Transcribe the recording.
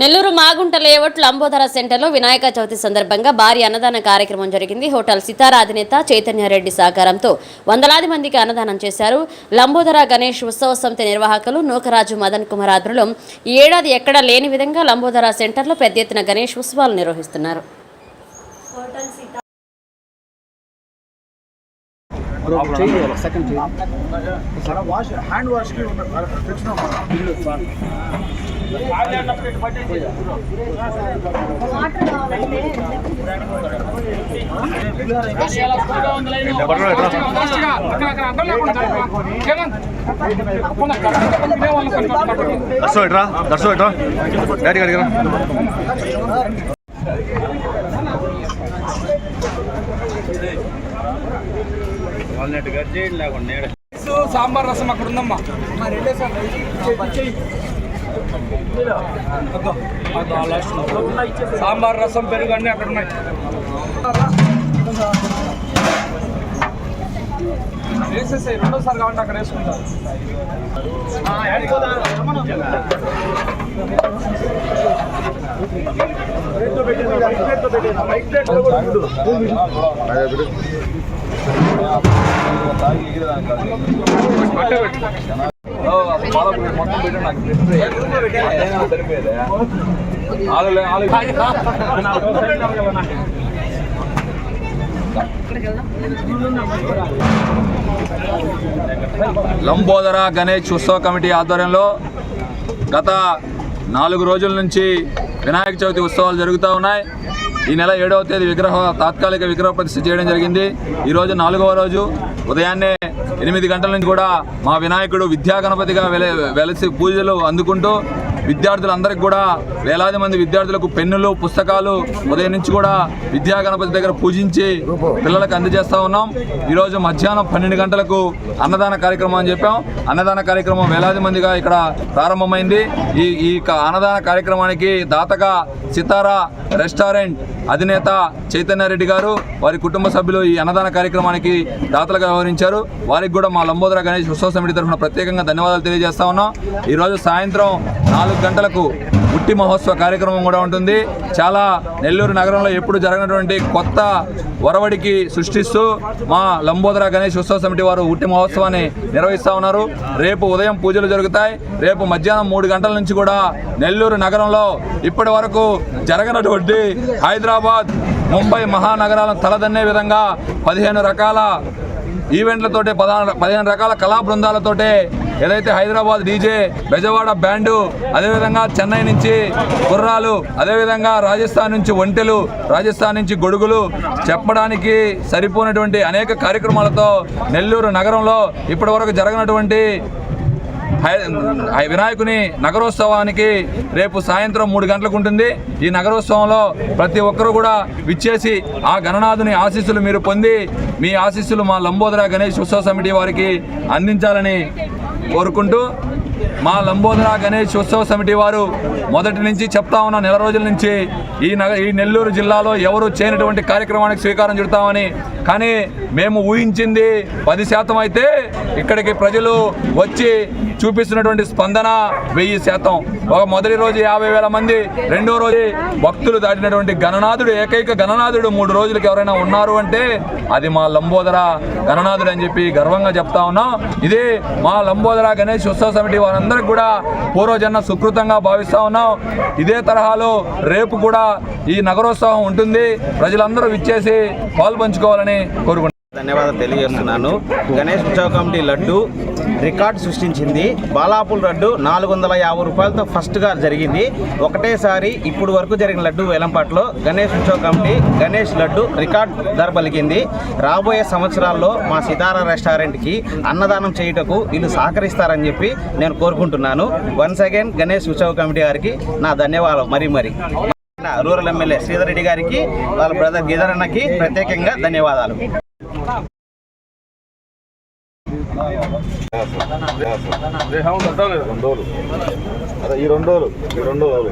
Nellore Magunta layout Lambodara సెంటర్లో వినాయక చవితి సందర్భంగా భారీ అన్నదాన కార్యక్రమం జరిగింది. హోటల్ సితారా అధినేత చైతన్యరెడ్డి సహకారంతో వందలాది మందికి అన్నదానం చేశారు. లంబోదర గణేష్ ఉత్సవ సమితి నిర్వాహకులు నూకరాజు మదన్ కుమార్ ఆధ్వర్యంలో ఈ ఏడాది ఎక్కడా లేని విధంగా లంబోదర సెంటర్లో పెద్ద ఎత్తున గణేష్ ఉత్సవాలు నిర్వహిస్తున్నారు. సాంబార్ రసం అక్కడ ఉందమ్మా. సాంబార్ రసం పెరుగు అన్నీ అక్కడ ఉన్నాయి. వేసేసాయి రెండోసారి కావాలంటే అక్కడ వేసుకుంటారు. మొత్తం పెట్టండి నాకు సరిపోయేది. లంబోదర గణేష్ ఉత్సవ కమిటీ ఆధ్వర్యంలో గత 4 రోజుల నుంచి వినాయక చవితి ఉత్సవాలు జరుగుతూ ఉన్నాయి. ఈ నెల 7వ తేదీ తాత్కాలిక విగ్రహ ప్రతిష్ఠ చేయడం జరిగింది. ఈరోజు 4వ రోజు ఉదయాన్నే 8 గంటల నుంచి కూడా మా వినాయకుడు విద్యా గణపతిగా వెలసి పూజలు అందుకుంటూ విద్యార్థులందరికీ కూడా వేలాది మంది విద్యార్థులకు పెన్నులు పుస్తకాలు ఉదయం నుంచి కూడా విద్యా గణపతి దగ్గర పూజించి పిల్లలకు అందజేస్తూ ఉన్నాం. ఈరోజు మధ్యాహ్నం 12 గంటలకు అన్నదాన కార్యక్రమం అని చెప్పాం. అన్నదాన కార్యక్రమం వేలాది మందిగా ఇక్కడ ప్రారంభమైంది. ఈ అన్నదాన కార్యక్రమానికి దాతగా సితారా రెస్టారెంట్ అధినేత చైతన్యరెడ్డి గారు వారి కుటుంబ సభ్యులు ఈ అన్నదాన కార్యక్రమానికి దాతలుగా వ్యవహరించారు. వారికి కూడా మా లంబోదర గణేష్ ఉత్సవ సమితి తరఫున ప్రత్యేకంగా ధన్యవాదాలు తెలియజేస్తా ఉన్నాం. ఈరోజు సాయంత్రం 4 గంటలకు ఉట్టి మహోత్సవ కార్యక్రమం కూడా ఉంటుంది. చాలా నెల్లూరు నగరంలో ఎప్పుడు జరగనటువంటి కొత్త ఒరవడికి సృష్టిస్తూ మా లంబోదర గణేష్ ఉత్సవ సమితి వారు ఉట్టి మహోత్సవాన్ని నిర్వహిస్తూ ఉన్నారు. రేపు ఉదయం పూజలు జరుగుతాయి. రేపు మధ్యాహ్నం 3 గంటల నుంచి కూడా నెల్లూరు నగరంలో ఇప్పటి వరకు జరగనటువంటి హైదరాబాద్ ముంబై మహానగరాలను తలదన్నే విధంగా 15 రకాల ఈవెంట్లతోటే 15 రకాల కళా బృందాలతోటే ఏదైతే హైదరాబాద్ డీజే, బెజవాడ బ్యాండు, అదేవిధంగా చెన్నై నుంచి గుర్రాలు, అదేవిధంగా రాజస్థాన్ నుంచి ఒంటెలు, రాజస్థాన్ నుంచి గొడుగులు చెప్పడానికి సరిపోయినటువంటి అనేక కార్యక్రమాలతో నెల్లూరు నగరంలో ఇప్పటి వరకు జరగనటువంటి వినాయకుని నగరోత్సవానికి రేపు సాయంత్రం 3 గంటలకు ఉంటుంది. ఈ నగరోత్సవంలో ప్రతి ఒక్కరూ కూడా విచ్చేసి ఆ గణనాథుని ఆశీస్సులు మీరు పొంది మీ ఆశీస్సులు మా లంబోదర గణేష్ ఉత్సవ సమితి వారికి అందించాలని కోరుకుంటూ మా లంబోదర గణేష్ ఉత్సవ సమితి వారు మొదటి నుంచి చెప్తా ఉన్న నెల రోజుల నుంచి ఈ నెల్లూరు జిల్లాలో ఎవరు చేయనటువంటి కార్యక్రమానికి శ్రీకారం చుడతామని, కానీ మేము ఊహించింది 10% అయితే ఇక్కడికి ప్రజలు వచ్చి చూపిస్తున్నటువంటి స్పందన 1000%. మొదటి రోజు 50,000 మంది, రెండో రోజు భక్తులు దాటినటువంటి గణనాథుడు, ఏకైక గణనాథుడు 3 రోజులకు ఎవరైనా ఉన్నారు అంటే అది మా లంబోదర గణనాథుడు అని చెప్పి గర్వంగా చెప్తా ఉన్నాం. ఇది మా లంబోదర గణేష్ ఉత్సవ సమితి వారందరికీ కూడా పూర్వజన్మ సుకృతంగా భావిస్తూ ఉన్నాం. ఇదే తరహాలో రేపు కూడా ఈ నగరోత్సవం ఉంటుంది. ప్రజలందరూ విచ్చేసి పాల్పంచుకోవాలని కోరుకుంటున్నాను. ధన్యవాదాలు తెలియజేస్తున్నాను. గణేష్ ఉత్సవ కమిటీ లడ్డు రికార్డు సృష్టించింది. బాలాపూల్ లడ్డు 450 రూపాయలతో ఫస్ట్గా జరిగింది. ఒకటేసారి ఇప్పుడు వరకు జరిగిన లడ్డు వేలంపాట్లో గణేష్ ఉత్సవ కమిటీ గణేష్ లడ్డు రికార్డ్ ధర పలికింది. రాబోయే సంవత్సరాల్లో మా సితారా రెస్టారెంట్కి అన్నదానం చేయుటకు వీళ్ళు సహకరిస్తారని చెప్పి నేను కోరుకుంటున్నాను. వన్స్ అగైన్ గణేష్ ఉత్సవ కమిటీ గారికి నా ధన్యవాదాలు. మరి రూరల్ ఎమ్మెల్యే శ్రీధర్ రెడ్డి గారికి, వాళ్ళ బ్రదర్ గిదర్ అన్నకి ప్రత్యేకంగా ధన్యవాదాలు. ఈ 2 రోజులు